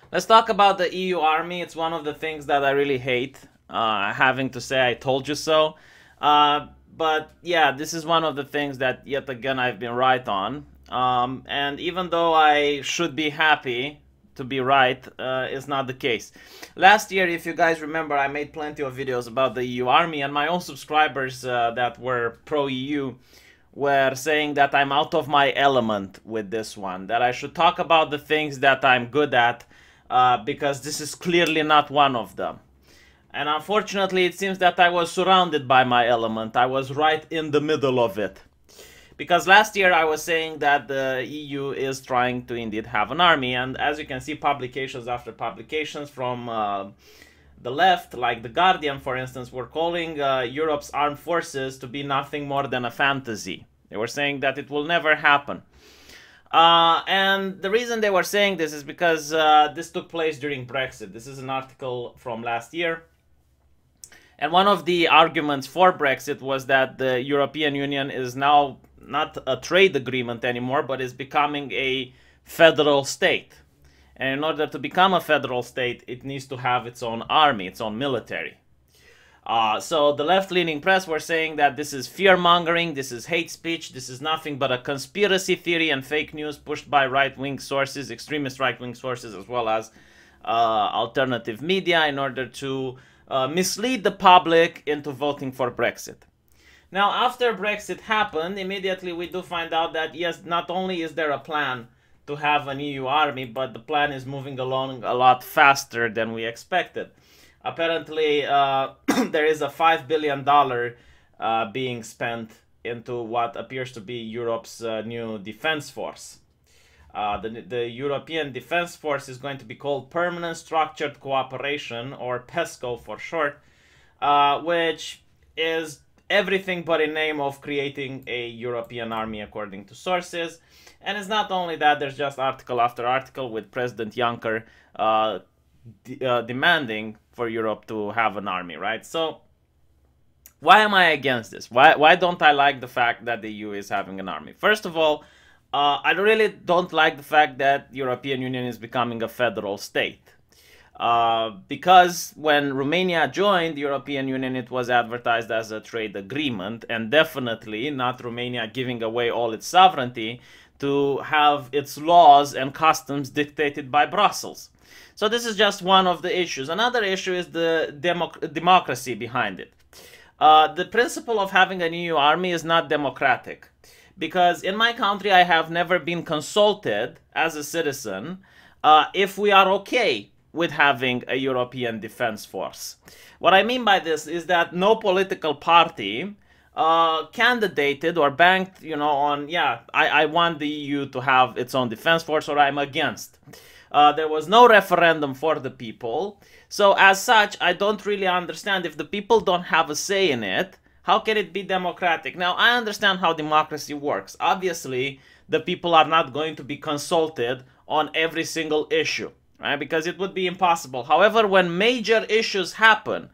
Let's talk about the EU army. It's one of the things that I really hate, having to say I told you so. But yeah, this is one of the things that yet again I've been right on. And even though I should be happy to be right, it's not the case. Last year, if you guys remember, I made plenty of videos about the EU army, and my own subscribers that were pro-EU were saying that I'm out of my element with this one, that I should talk about the things that I'm good at, because this is clearly not one of them. And unfortunately, it seems that I was surrounded by my element. I was right in the middle of it. Because last year I was saying that the EU is trying to indeed have an army, and as you can see, publications after publications from the left, like The Guardian, for instance, were calling Europe's armed forces to be nothing more than a fantasy. They were saying that it will never happen. And the reason they were saying this is because this took place during Brexit. This is an article from last year. And one of the arguments for Brexit was that the European Union is now not a trade agreement anymore, but is becoming a federal state. And in order to become a federal state, it needs to have its own army, its own military. So the left-leaning press were saying that this is fear-mongering, this is hate speech, this is nothing but a conspiracy theory and fake news pushed by right-wing sources, extremist right-wing sources, as well as alternative media in order to mislead the public into voting for Brexit. Now, after Brexit happened, immediately we do find out that, yes, not only is there a plan to have an EU army, but the plan is moving along a lot faster than we expected. Apparently, there is a $5 billion being spent into what appears to be Europe's new defense force. The European Defense Force is going to be called Permanent Structured Cooperation, or PESCO for short, which is everything but a name of creating a European army, according to sources. And it's not only that, there's just article after article with President Juncker demanding for Europe to have an army, right? So why am I against this? Why don't I like the fact that the EU is having an army? First of all, I really don't like the fact that the European Union is becoming a federal state. Because when Romania joined the European Union, it was advertised as a trade agreement, and definitely not Romania giving away all its sovereignty to have its laws and customs dictated by Brussels. So this is just one of the issues. Another issue is the democracy behind it. The principle of having an EU army is not democratic, because in my country I have never been consulted as a citizen if we are okay with having a European defense force. What I mean by this is that no political party candidated or banked, on, yeah, I want the EU to have its own defense force, or I'm against. There was no referendum for the people. So as such, I don't really understand, if the people don't have a say in it, how can it be democratic? Now, I understand how democracy works. Obviously, the people are not going to be consulted on every single issue, right? Because it would be impossible. However, when major issues happen,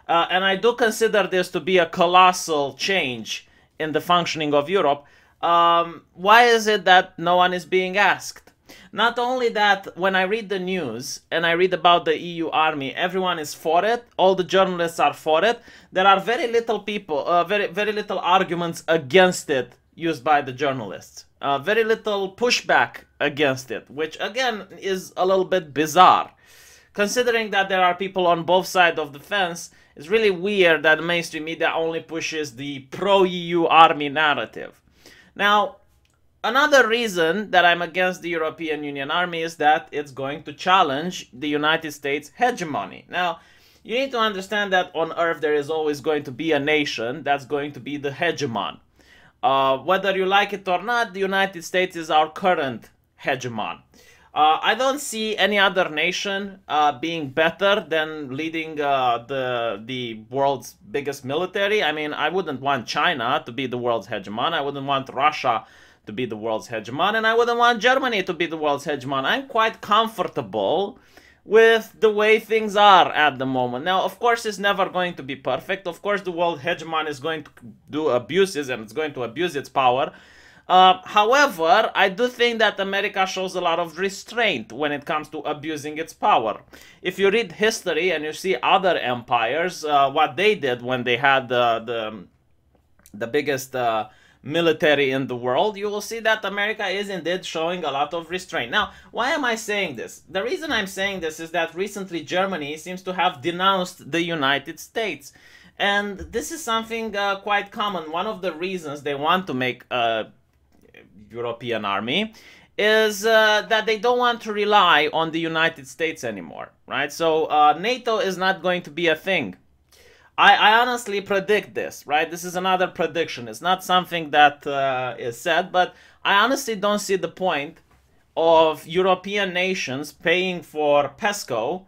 and I do consider this to be a colossal change in the functioning of Europe, why is it that no one is being asked? Not only that, when I read the news and I read about the EU army, everyone is for it. All the journalists are for it. There are very little people, very little arguments against it used by the journalists. Very little pushback against it, which again is a little bit bizarre. Considering that there are people on both sides of the fence, it's really weird that mainstream media only pushes the pro-EU army narrative. Now, another reason that I'm against the European Union army is that it's going to challenge the United States hegemony. Now, you need to understand that on Earth there is always going to be a nation that's going to be the hegemon. Whether you like it or not, the United States is our current hegemon. I don't see any other nation being better than leading the world's biggest military. I mean, I wouldn't want China to be the world's hegemon. I wouldn't want Russia to be the world's hegemon, and I wouldn't want Germany to be the world's hegemon. I'm quite comfortable with the way things are at the moment. Now, of course, it's never going to be perfect. Of course, the world hegemon is going to do abuses, and it's going to abuse its power. However, I do think that America shows a lot of restraint when it comes to abusing its power. If you read history and you see other empires, what they did when they had the biggest military in the world, you will see that America is indeed showing a lot of restraint. Now, why am I saying this? The reason I'm saying this is that recently Germany seems to have denounced the United States. And this is something quite common. One of the reasons they want to make a European army is that they don't want to rely on the United States anymore, right? So NATO is not going to be a thing. I honestly predict this, right? This is another prediction. It's not something that is said, but I honestly don't see the point of European nations paying for PESCO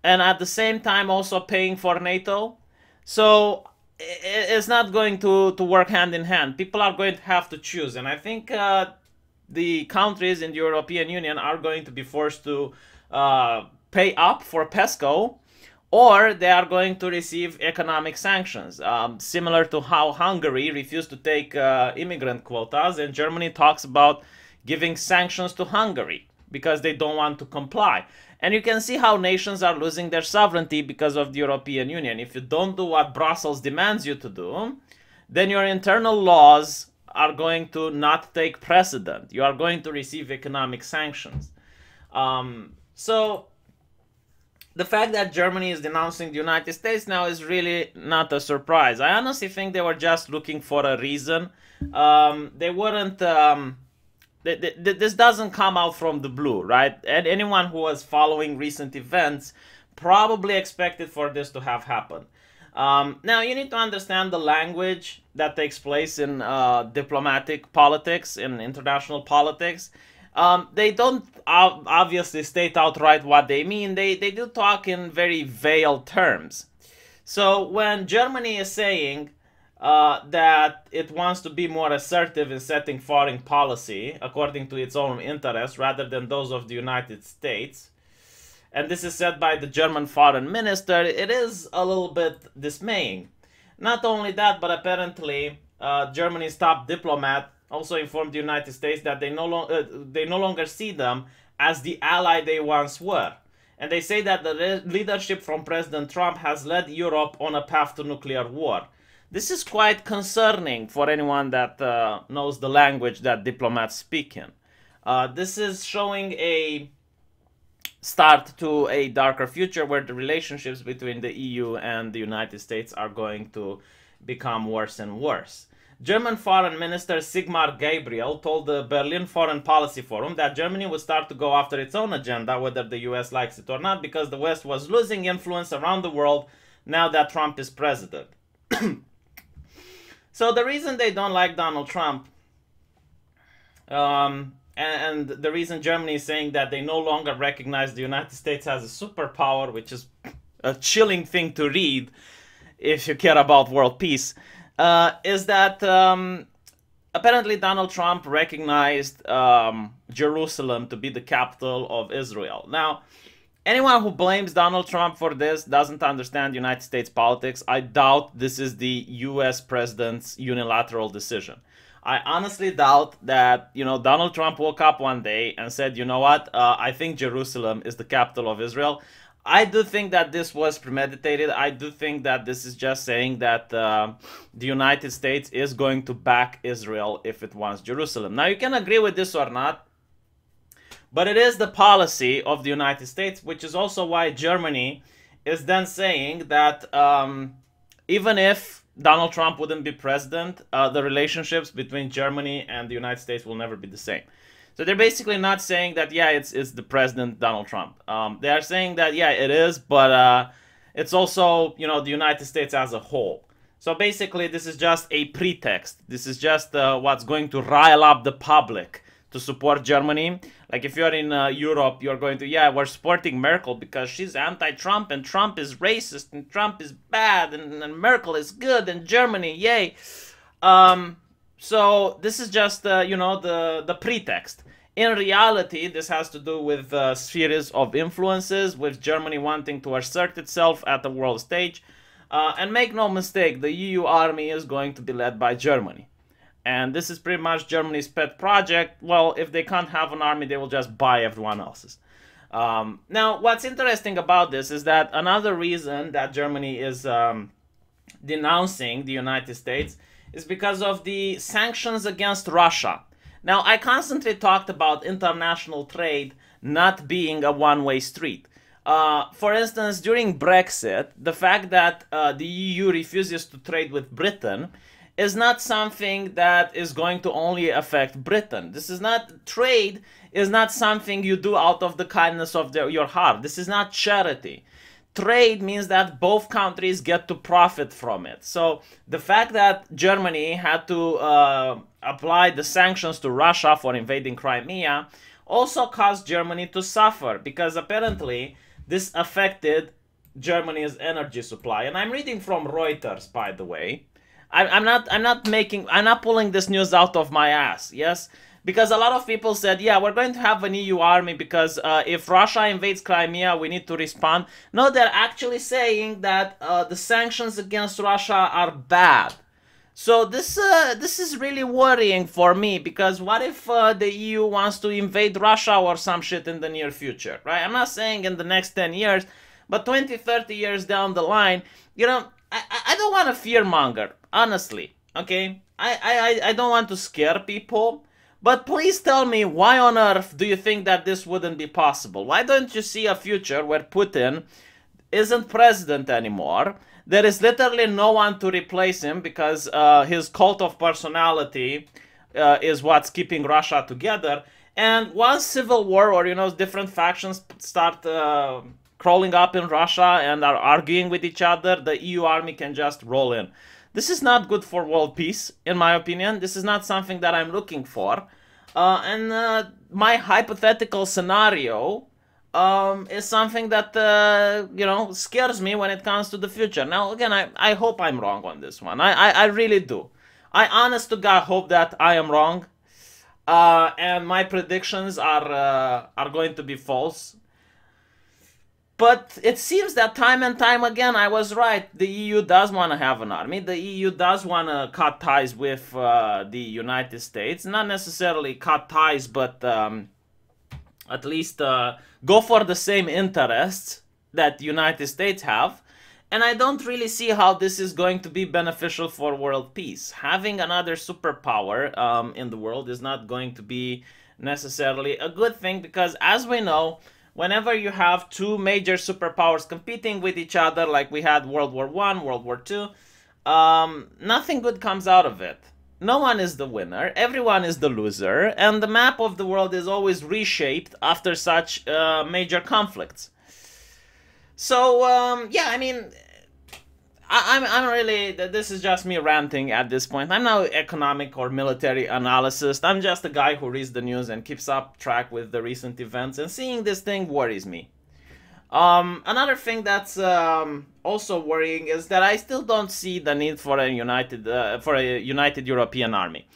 and at the same time also paying for NATO. So it's not going to work hand in hand. People are going to have to choose. And I think the countries in the European Union are going to be forced to pay up for PESCO, or they are going to receive economic sanctions, similar to how Hungary refused to take immigrant quotas, and Germany talks about giving sanctions to Hungary because they don't want to comply. And you can see how nations are losing their sovereignty because of the European Union. If you don't do what Brussels demands you to do, then your internal laws are going to not take precedent. You are going to receive economic sanctions. So the fact that Germany is denouncing the United States now is really not a surprise. I honestly think they were just looking for a reason. They weren't... this doesn't come out from the blue, right? And anyone who was following recent events probably expected for this to have happened. Now, you need to understand the language that takes place in diplomatic politics, in international politics. They don't obviously state outright what they mean. They do talk in very veiled terms. So when Germany is saying that it wants to be more assertive in setting foreign policy according to its own interests rather than those of the United States, and this is said by the German foreign minister, it is a little bit dismaying. Not only that, but apparently Germany's top diplomat also informed the United States that they no longer see them as the ally they once were. And they say that the leadership from President Trump has led Europe on a path to nuclear war. This is quite concerning for anyone that knows the language that diplomats speak in. This is showing a start to a darker future where the relationships between the EU and the United States are going to become worse and worse. German Foreign Minister Sigmar Gabriel told the Berlin Foreign Policy Forum that Germany would start to go after its own agenda, whether the US likes it or not, because the West was losing influence around the world now that Trump is president. So the reason they don't like Donald Trump, and the reason Germany is saying that they no longer recognize the United States as a superpower, which is a chilling thing to read if you care about world peace, is that apparently Donald Trump recognized Jerusalem to be the capital of Israel. Now, anyone who blames Donald Trump for this doesn't understand United States politics. I doubt this is the US president's unilateral decision. I honestly doubt that, you know, Donald Trump woke up one day and said, you know what, I think Jerusalem is the capital of Israel. I do think that this was premeditated. I do think that this is just saying that the United States is going to back Israel if it wants Jerusalem. Now, you can agree with this or not, but it is the policy of the United States, which is also why Germany is then saying that even if Donald Trump wouldn't be president, the relationships between Germany and the United States will never be the same. So they're basically not saying that, yeah, it's the president, Donald Trump. They are saying that, yeah, it is, but it's also, you know, the United States as a whole. So basically, this is just a pretext. This is just what's going to rile up the public to support Germany. Like if you're in Europe, you're going to, yeah, we're supporting Merkel because she's anti-Trump and Trump is racist and Trump is bad and Merkel is good and Germany, yay. So this is just, you know, the pretext. In reality, this has to do with a series of influences, with Germany wanting to assert itself at the world stage. And make no mistake, the EU army is going to be led by Germany. And this is pretty much Germany's pet project. Well, if they can't have an army, they will just buy everyone else's. Now, what's interesting about this is that another reason that Germany is denouncing the United States is because of the sanctions against Russia. Now, I constantly talked about international trade not being a one-way street. For instance, during Brexit, the fact that the EU refuses to trade with Britain is not something that is going to only affect Britain. This is not trade, is not something you do out of the kindness of your heart. This is not charity. Trade means that both countries get to profit from it. So the fact that Germany had to apply the sanctions to Russia for invading Crimea also caused Germany to suffer, because apparently this affected Germany's energy supply. And I'm reading from Reuters, by the way. I'm not pulling this news out of my ass, yes? Because a lot of people said, yeah, we're going to have an EU army because if Russia invades Crimea, we need to respond. No, they're actually saying that the sanctions against Russia are bad. So this is really worrying for me, because what if the EU wants to invade Russia or some shit in the near future, right? I'm not saying in the next 10 years, but 20, 30 years down the line, you know, I don't want to fearmonger, honestly, okay? I don't want to scare people, but please tell me, why on earth do you think that this wouldn't be possible? Why don't you see a future where Putin isn't president anymore? There is literally no one to replace him, because his cult of personality is what's keeping Russia together. And once civil war, or, you know, different factions start crawling up in Russia and are arguing with each other, the EU army can just roll in. This is not good for world peace, in my opinion. This is not something that I'm looking for. My hypothetical scenario is something that, you know, scares me when it comes to the future. Now, again, I hope I'm wrong on this one. I really do. I honest to God hope that I am wrong. And my predictions are going to be false. But it seems that time and time again I was right. The EU does want to have an army. The EU does want to cut ties with the United States. Not necessarily cut ties, but at least go for the same interests that the United States have. And I don't really see how this is going to be beneficial for world peace. Having another superpower in the world is not going to be necessarily a good thing, because as we know, whenever you have two major superpowers competing with each other, like we had World War I, World War II, nothing good comes out of it. No one is the winner, everyone is the loser, and the map of the world is always reshaped after such major conflicts. So, yeah, I mean, I'm really, this is just me ranting at this point. I'm no economic or military analyst. I'm just a guy who reads the news and keeps up track with the recent events, and seeing this thing worries me. Another thing that's also worrying is that I still don't see the need for a united European army.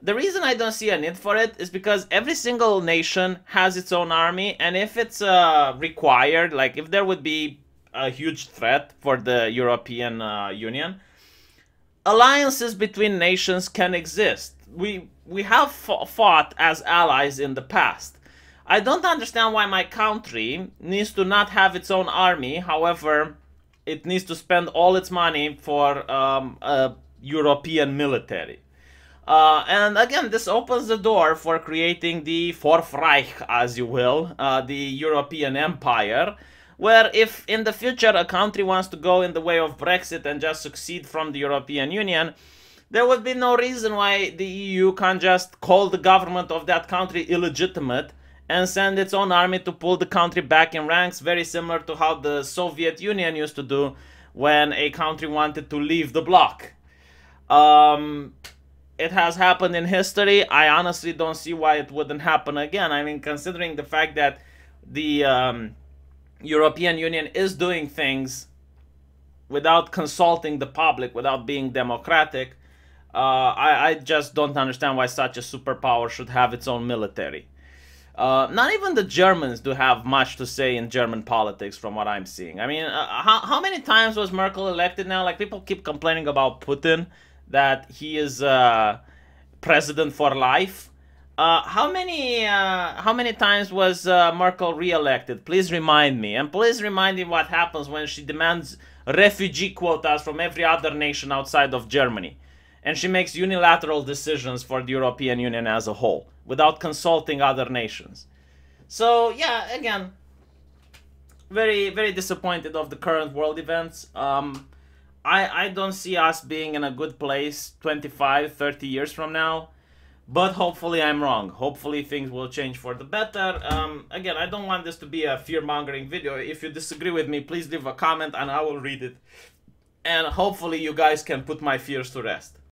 The reason I don't see a need for it is because every single nation has its own army, and if it's required, like if there would be a huge threat for the European Union, alliances between nations can exist. We have fought as allies in the past. I don't understand why my country needs to not have its own army. However, it needs to spend all its money for a European military. And again, this opens the door for creating the Fourth Reich, as you will, the European Empire, where if in the future a country wants to go in the way of Brexit and just succeed from the European Union, there would be no reason why the EU can't just call the government of that country illegitimate and send its own army to pull the country back in ranks, very similar to how the Soviet Union used to do when a country wanted to leave the bloc. It has happened in history. I honestly don't see why it wouldn't happen again. I mean, considering the fact that the European Union is doing things without consulting the public, without being democratic, I just don't understand why such a superpower should have its own military. Not even the Germans do have much to say in German politics from what I'm seeing. I mean, how many times was Merkel elected now? Like, people keep complaining about Putin, that he is president for life. How many times was Merkel re-elected? Please remind me, and please remind me what happens when she demands refugee quotas from every other nation outside of Germany, and she makes unilateral decisions for the European Union as a whole without consulting other nations. So yeah, again, very, very disappointed of the current world events. I don't see us being in a good place 25, 30 years from now. But hopefully I'm wrong. Hopefully things will change for the better. Again, I don't want this to be a fear-mongering video. If you disagree with me, please leave a comment and I will read it. And hopefully you guys can put my fears to rest.